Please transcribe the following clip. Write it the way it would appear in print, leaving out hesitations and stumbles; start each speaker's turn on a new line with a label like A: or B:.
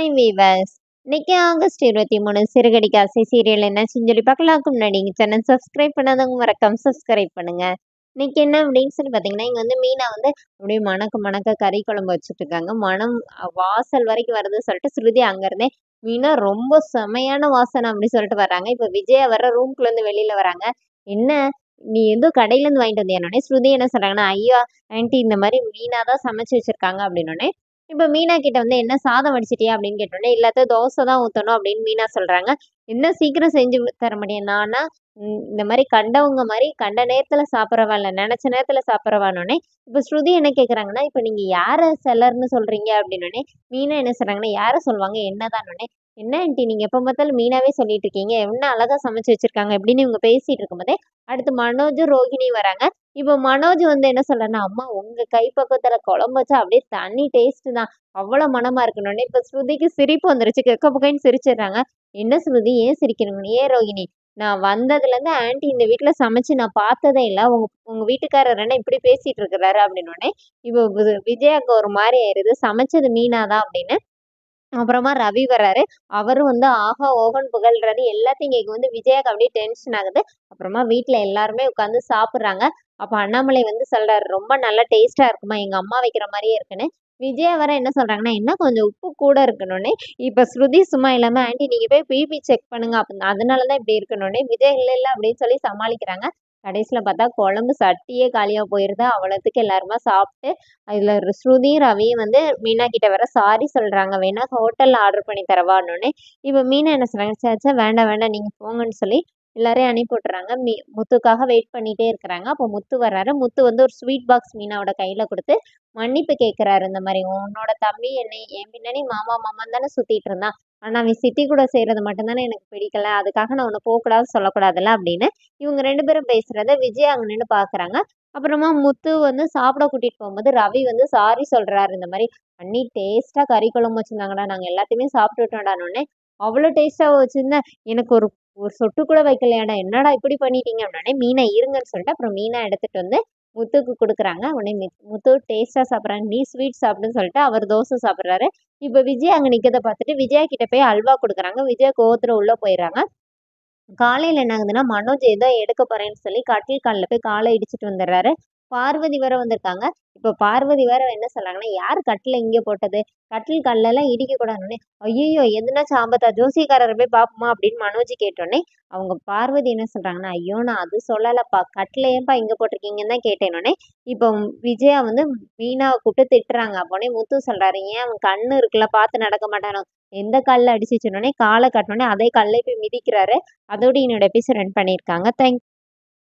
A: Hi viewers. இன்னைக்கு August 23 Siragadikka Aasai serial என்னாச்சுன்னு சொல்லி பார்க்கலாம்க்கு முன்னாடி எங்கள் சேனல் சப்ஸ்கிரைப் பண்ணாதவங்க மறக்காம சப்ஸ்கிரைப் பண்ணுங்க. இன்னைக்கு என்ன அப்படின்னு சொல்லி பார்த்தீங்கன்னா, இங்கே வந்து மீனா வந்து அப்படியே மணக்க மணக்க கறி குழம்பு வச்சுட்டு இருக்காங்க. மனம் வாசல் வரைக்கும் வருதுன்னு சொல்லிட்டு ஸ்ருதி அங்கேருந்தே மீனா ரொம்ப செமையான வாசனை அப்படி சொல்லிட்டு வர்றாங்க. இப்போ விஜயா வர ரூம்குள்ளேருந்து வெளியில வராங்க. என்ன நீ எதோ கடையிலேருந்து வாங்கிட்டு வந்தியானோடனே ஸ்ருதி என்ன சொல்றாங்கன்னா, ஐயா ஆன்ட்டி இந்த மாதிரி மீனா தான் சமைச்சு வச்சிருக்காங்க அப்படின்னோடனே இப்ப மீனா கிட்ட வந்து என்ன சாதம் வடிச்சிட்டியா அப்படின்னு கேட்டோன்னே, இல்லாத தோசை தான் ஊத்தணும் அப்படின்னு மீனா சொல்றாங்க. என்ன சீக்கிரம் செஞ்சு தர முடியும். நானா இந்த மாரி கண்டவங்க மாரி கண்ட நேரத்துல சாப்பிட்றவா இல்ல. நெனச்ச நேரத்துல சாப்பிட்றவான்னோனே, இப்ப ஸ்ருதி என்ன கேட்குறாங்கன்னா, இப்ப நீங்க யார செல்லர்ன்னு சொல்றீங்க அப்படின்னோனே, மீனா என்ன சொல்றாங்கன்னா, யார சொல்லுவாங்க என்னதான்னோனே, என்ன ஆன்ட்டி நீங்க எப்ப பார்த்தாலும் மீனாவே சொல்லிட்டு இருக்கீங்க. என்ன அழகா சமைச்சு வச்சிருக்காங்க அப்படின்னு இவங்க பேசிட்டு இருக்கும்போதே, அடுத்து மனோஜும், ரோகிணியும் வராங்க. இப்போ மனோஜ் வந்து என்ன சொல்றாருன்னா, அம்மா உங்க கை பக்குவத்துல குழம்பு வச்சா அப்படியே தனி டேஸ்ட் தான். அவ்வளோ மணமா இருக்குன்னோனே, இப்ப ஸ்ருதிக்கு சிரிப்பு வந்துருச்சு. கெக்க புக்கைன்னு சிரிச்சிடுறாங்க. என்ன ஸ்ருதி ஏன் சிரிக்கிறீங்க? ஏன் ரோகிணி? நான் வந்ததுலேருந்து ஆன்ட்டி இந்த வீட்ல சமைச்சு நான் பார்த்ததே இல்ல. உங்க உங்க வீட்டுக்காரர் என்ன இப்படி பேசிட்டு இருக்கிறாரு அப்படின்னோனே, இப்போ விஜயாக்கு ஒரு மாரி ஆயிருது. சமைச்சது மீனா தான் அப்படின்னு. அப்புறமா ரவி வர்றாரு. அவரும் வந்து ஆஹா! ஓஹோன்னு புகழ்றாரு. எல்லாத்தையும் கேட்கும்போது விஜயாக்கு அப்படியே டென்ஷன் ஆகுது. அப்புறமா வீட்ல எல்லாருமே உட்காந்து சாப்பிடுறாங்க. அப்ப அண்ணாமலை வந்து சொல்றாரு, "ரொம்ப நல்லா டேஸ்ட்டா இருக்குமா, எங்க அம்மா வைக்கிற மாரியே இருக்குன்னு." விஜயா வேற என்ன சொல்றாங்கன்னா, "என்ன கொஞ்சம் உப்பு கூட இருக்குன்னோனே." இப்ப ஸ்ருதி சும்மா இல்லாம, "ஆன்ட்டி நீங்க போய் பிபி செக் பண்ணுங்க. அதனால தான் இப்படி இருக்குன்னோனே." விஜய் இல்ல இல்ல அப்படின்னு சொல்லி சமாளிக்கிறாங்க. கடைசியில பார்த்தா குழம்பு சட்டியே காலியா போயிருது. அவ்வளோத்துக்கு எல்லாருமா சாப்பிட்டு அதுல ஸ்ருதியும், ரவியும் வந்து மீனா கிட்ட வேற சாரி சொல்றாங்க. வேணா ஹோட்டல்ல ஆர்டர் பண்ணி தரவான்னோனே, இப்ப மீனா என்ன சொல்றாங்க, ச்சே ச்சே வேண்டாம் வேண்டாம் நீங்க போங்கன்னு சொல்லி எல்லாரையும் அனுப்பி விட்டுறாங்க. முத்துக்காக வெயிட் பண்ணிட்டே இருக்கிறாங்க. அப்போ முத்து வர்றாரு. முத்து வந்து ஒரு ஸ்வீட் பாக்ஸ் மீனாவோட கையில குடுத்து மன்னிப்பு கேட்கிறாரு. இந்த மாரி உன்னோட தம்பி என்னை என் பின்னாடி மாமா மாமான்னு தானே சுத்திட்டு இருந்தான். ஆனா அவன் சித்தி கூட செய்றது மட்டும் தானே எனக்கு பிடிக்கல. அதுக்காக நான் உன்ன போக்கூடாது சொல்லக்கூடாதுல்ல அப்படின்னு இவங்க 2 பேரும் பேசுறத விஜய் அங்க நின்னு பார்க்குறாங்க. அப்புறமா முத்து வந்து சாப்பிட கூட்டிட்டு போகும்போது ரவி வந்து சாரி சொல்றாரு. இந்த மாரி அண்ணி டேஸ்ட்டா கறி குழம்பு வச்சிருந்தாங்கடா. நாங்க எல்லாத்தையுமே சாப்பிட்டுட்டோம்டான்னோனே, அவ்வளோ டேஸ்ட்டா வச்சிருந்தேன். எனக்கு ஒரு ஒரு சொட்டு கூட வைக்கலையாடா. என்னடா இப்படி பண்ணிட்டீங்க அப்படின்னோனே, மீனா இருங்கன்னு சொல்லிட்டு அப்புறம் மீனா எடுத்துட்டு வந்து முத்துக்கு குடுக்குறாங்க. உடனே முத்து டேஸ்ட்டா சாப்பிடுறாங்க. நீ ஸ்வீட் சாப்பிடுன்னு சொல்லிட்டு அவர் தோசை சாப்பிடுறாரு. இப்ப விஜய் அங்க நிக்கிறத பார்த்துட்டு விஜயா கிட்ட போய் அல்வா குடுக்குறாங்க. விஜயா கோவத்துல உள்ள போயிடுறாங்க. காலையில என்ன ஆகுதுன்னா, மனோஜ் ஏதோ எடுக்க போறேன்னு சொல்லி கட்டில் கால்ல போய் கால இடிச்சுட்டு வந்துடுறாரு. பார்வதி வேற வந்திருக்காங்க. இப்ப பார்வதி வேற என்ன சொல்றாங்கன்னா, "யார் கட்டில இங்க போட்டது? கட்டில் கல்லெல்லாம் இடிக்கக்கூடாதுன்னோனே." "ஐய்யய்யோ! எதுனாச்சும் ஆபத்தா? ஜோசியக்காரர போய் பார்ப்போமா?" அப்படின்னு மனோஜ் கேட்டோனே, அவங்க பார்வதி என்ன சொல்றாங்கன்னா, "ஐயோ! நான் அது சொல்லலப்பா. கட்டில ஏன்பா இங்க போட்டிருக்கீங்கன்னு தான் கேட்டேன்னோனே." இப்போ விஜயா வந்து மீனாவ கூப்பிட்டு திட்டுறாங்க. அப்போனே முத்து சொல்றாரு, "ஏன் அவன் கண்ணு இருக்குல்ல, பார்த்து நடக்க மாட்டானோ? எந்த கல்ல அடிச்சுச்சுன்னோனே, கால காட்டுனோனே அதே கல்லை போய் மிதிக்கிறாரு." அதோட என்னோட எபிசோட் ரன் பண்ணியிருக்காங்க. தேங்க்